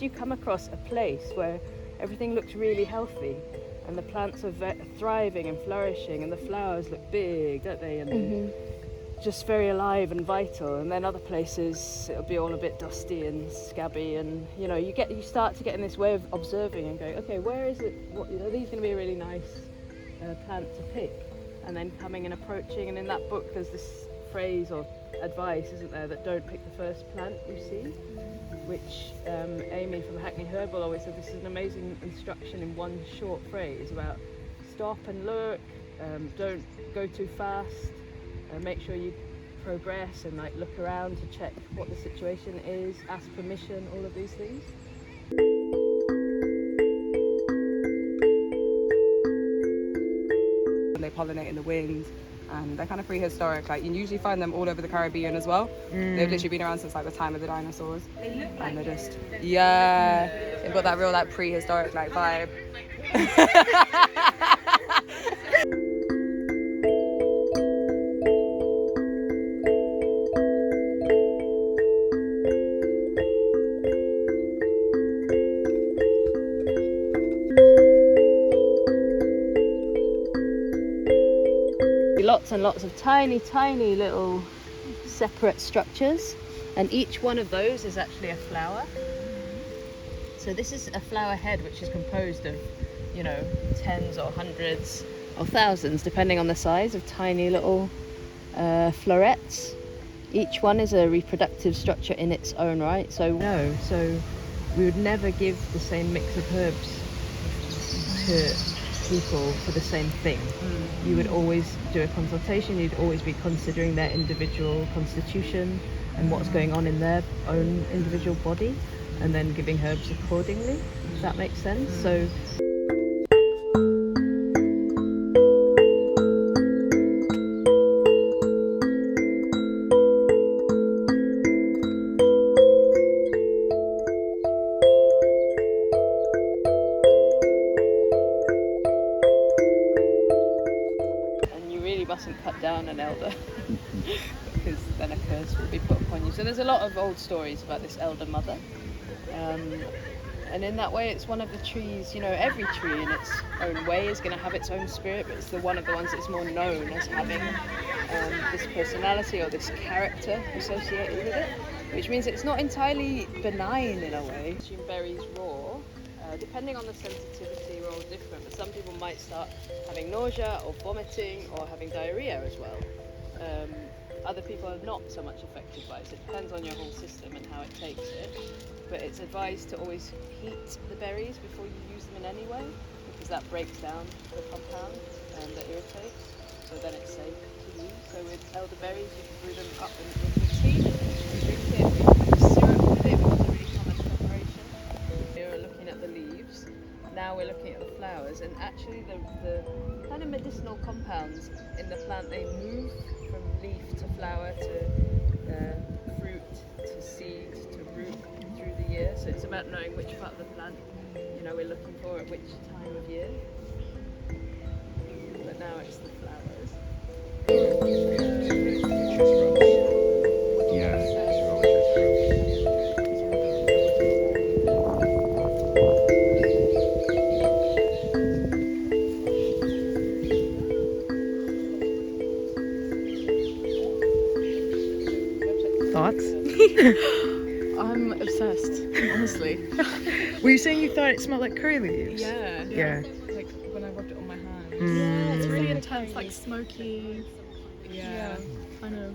you come across a place where everything looks really healthy and the plants are thriving and flourishing and the flowers look big, don't they? And just very alive and vital. And then other places it'll be all a bit dusty and scabby, and you know, you start to get in this way of observing and going, okay, where is it? What, you know, these are going to be a really nice plant to pick. And then coming and approaching, and in that book there's this phrase or advice, isn't there, that don't pick the first plant you see, which Amy from Hackney Herbal always said this is an amazing instruction in one short phrase about stop and look, don't go too fast, make sure you progress and like look around to check what the situation is, ask permission, all of these things. They pollinate in the wind, and they're kind of prehistoric. Like, you usually find them all over the Caribbean as well. They've literally been around since like the time of the dinosaurs. They look like, and they're just, yeah, they've got that real like prehistoric like vibe. Lots and lots of tiny little separate structures, and each one of those is actually a flower. So this is a flower head, which is composed of, you know, tens or hundreds or thousands, depending on the size, of tiny little florets. Each one is a reproductive structure in its own right. So we would never give the same mix of herbs to people for the same thing. You would always do a consultation, you'd always be considering their individual constitution and what's going on in their own individual body, and then giving herbs accordingly. Does that make sense? So mustn't cut down an elder because then a curse will be put upon you. So there's a lot of old stories about this elder mother, and in that way it's one of the trees, you know, every tree in its own way is going to have its own spirit, but it's one of the ones that's more known as having this personality or this character associated with it, which means it's not entirely benign in a way. Berries raw, depending on the sensitivity, we're all different, but some people might start having nausea or vomiting or having diarrhea as well. Other people are not so much affected by it, so it depends on your whole system and how it takes it. But it's advised to always heat the berries before you use them in any way, because that breaks down the compound that irritates, so then it's safe to use. So with elderberries, you can brew them up into tea and drink it. Syrup with it, which is a really common preparation. We're looking at the leaves. Now we're looking at the flowers, and actually the kind of medicinal compounds in the plant, they move from leaf to flower to fruit to seed to root through the year. So it's about knowing which part of the plant, you know, we're looking for at which time of year. But now it's the flowers. Thoughts? I'm obsessed, honestly. Were you saying you thought it smelled like curry leaves? Yeah. Like when I rubbed it on my hand. Yeah, it's really intense, like smoky. Yeah, kind of.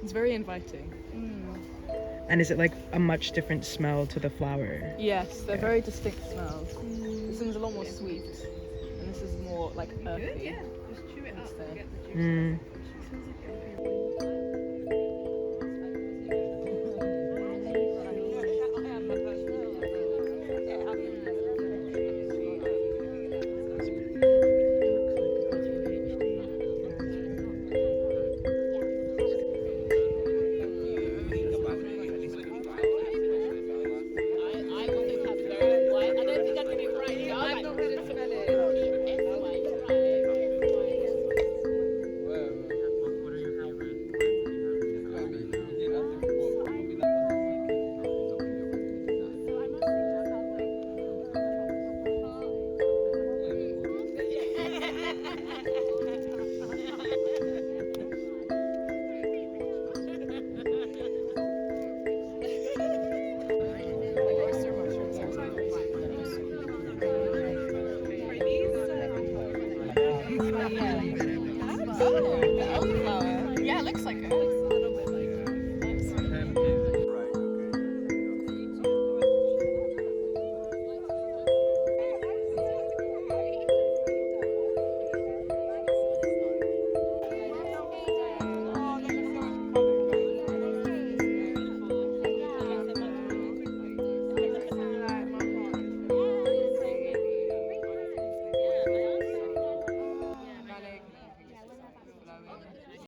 It's very inviting. And is it like a much different smell to the flower? Yes, they're very distinct smells. This one's a lot more sweet, and this is more like earthy. Just chew it up and get the juice. Mm. Oh, the elderflower. Yeah, it looks like it.